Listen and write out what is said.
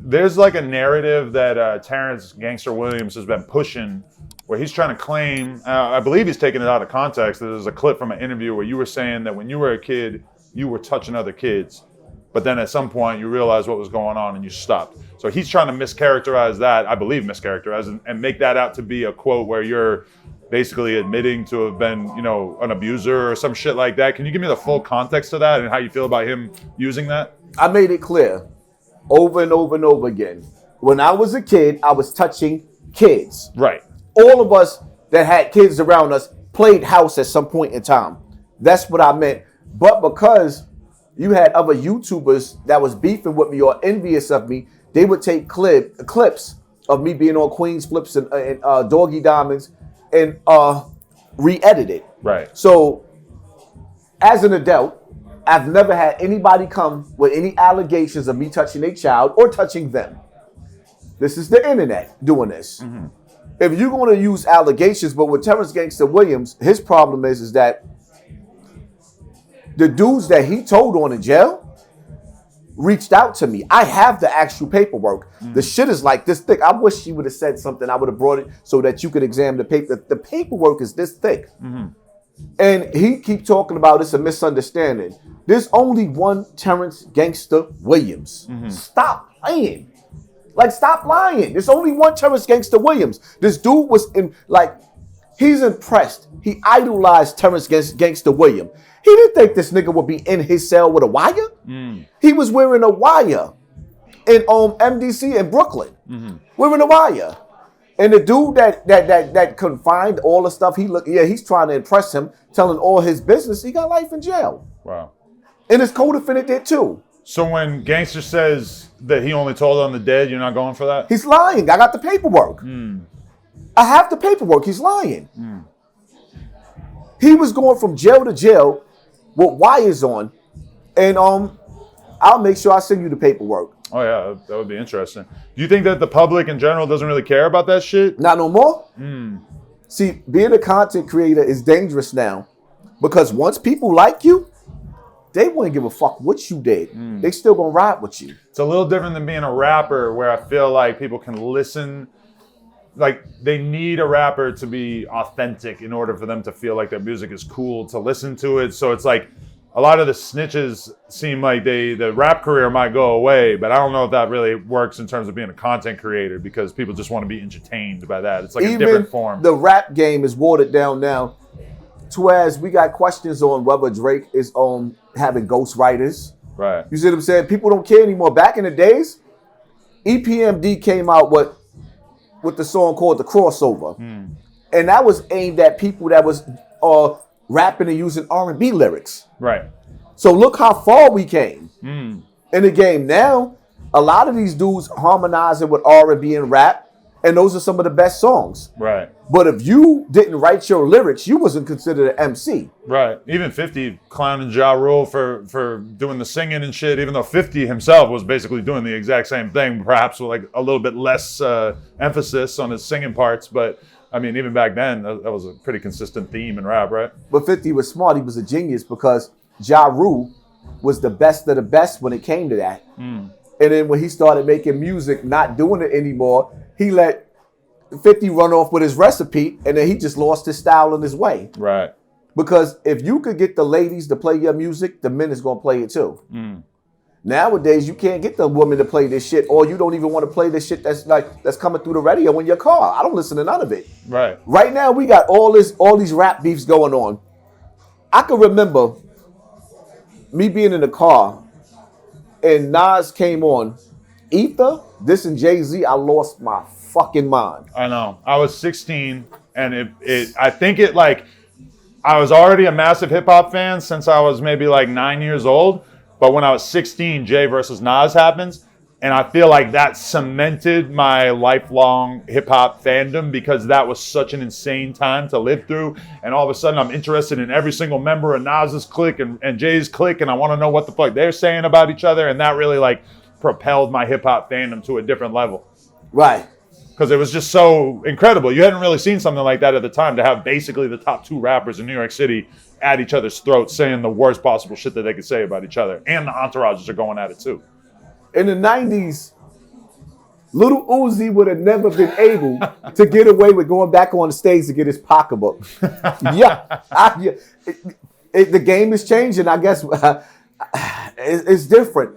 there's like a narrative that Terrance Gangster Williams has been pushing where he's trying to claim, I believe he's taking it out of context. There's a clip from an interview where you were saying that when you were a kid, you were touching other kids. But then at some point you realized what was going on and you stopped. So he's trying to mischaracterize that, I believe mischaracterize, and make that out to be a quote where you're basically admitting to have been, an abuser or some shit like that. Can you give me the full context of that and how you feel about him using that? I made it clear over and over and over again. When I was a kid, I was touching kids. Right. All of us that had kids around us played house at some point in time. That's what I meant. But because you had other YouTubers that was beefing with me or envious of me, they would take clips of me being on Queens Flips and Doggy Diamonds and re-edit it. Right. So as an adult, I've never had anybody come with any allegations of me touching a child or touching them. This is the internet doing this. Mm-hmm. If you're going to use allegations, but with Terrance Gangster Williams, his problem is that the dudes that he told on in jail reached out to me. I have the actual paperwork. Mm. The shit is like this thick. I wish she would have said something. I would have brought it so that you could examine the paper. The paperwork is this thick. Mm-hmm. And he keep talking about it's a misunderstanding. There's only one Terrance Gangster Williams. Mm-hmm. Stop lying. Stop lying. There's only one Terrance Gangster Williams. This dude was he's impressed. He idolized Terrance Gangster Williams. He didn't think this nigga would be in his cell with a wire. Mm. He was wearing a wire in MDC in Brooklyn. Mm-hmm. Wearing a wire. And the dude that confined all the stuff, he's trying to impress him, telling all his business. He got life in jail. Wow. And his co-defendant did too. So when Gangster says that he only told on the dead, you're not going for that? He's lying. I got the paperwork. Mm. I have the paperwork. He's lying. Mm. He was going from jail to jail with wires on. And I'll make sure I send you the paperwork. Oh, yeah. That would be interesting. Do you think that the public in general doesn't really care about that shit? Not no more. Mm. See, being a content creator is dangerous now. Because once people like you, they wouldn't give a fuck what you did. Mm. They still gonna ride with you. It's a little different than being a rapper where I feel like people can listen. Like they need a rapper to be authentic in order for them to feel like their music is cool to listen to it. So it's like a lot of the snitches seem like the rap career might go away, but I don't know if that really works in terms of being a content creator because people just want to be entertained by that. It's like a different form. The rap game is watered down now. Whereas we got questions on whether Drake is having ghostwriters. Right. You see what I'm saying? People don't care anymore. Back in the days, EPMD came out with the song called The Crossover. Mm. And that was aimed at people that was rapping and using R&B lyrics. Right. So look how far we came in the game. Now, a lot of these dudes harmonizing with R&B and rap, and those are some of the best songs. Right. But if you didn't write your lyrics, you wasn't considered an MC. Right. Even 50 clowning Ja Rule for doing the singing and shit, even though 50 himself was basically doing the exact same thing, perhaps with like a little bit less emphasis on his singing parts. But I mean, even back then, that was a pretty consistent theme in rap, right? But 50 was smart. He was a genius because Ja Rule was the best of the best when it came to that. Mm. And then when he started making music, not doing it anymore, he let 50 run off with his recipe, and then he just lost his style and his way. Right. Because if you could get the ladies to play your music, the men is going to play it too. Mm. Nowadays, you can't get the woman to play this shit, or you don't even want to play this shit that's coming through the radio in your car. I don't listen to none of it. Right. Right now, we got all these rap beefs going on. I can remember me being in the car, and Nas came on. Ether, this and Jay-Z, I lost my fucking mind. I know. I was 16, and I think I was already a massive hip hop fan since I was maybe like 9 years old. But when I was 16, Jay versus Nas happens, and I feel like that cemented my lifelong hip hop fandom because that was such an insane time to live through. And all of a sudden, I'm interested in every single member of Nas's clique and Jay's clique, and I want to know what the fuck they're saying about each other. And that really propelled my hip hop fandom to a different level. Right. Because it was just so incredible. You hadn't really seen something like that at the time, to have basically the top two rappers in New York City at each other's throats saying the worst possible shit that they could say about each other. And the entourages are going at it too. In the 90s, Little Uzi would have never been able to get away with going back on the stage to get his pocketbook. The game is changing. I guess it's different.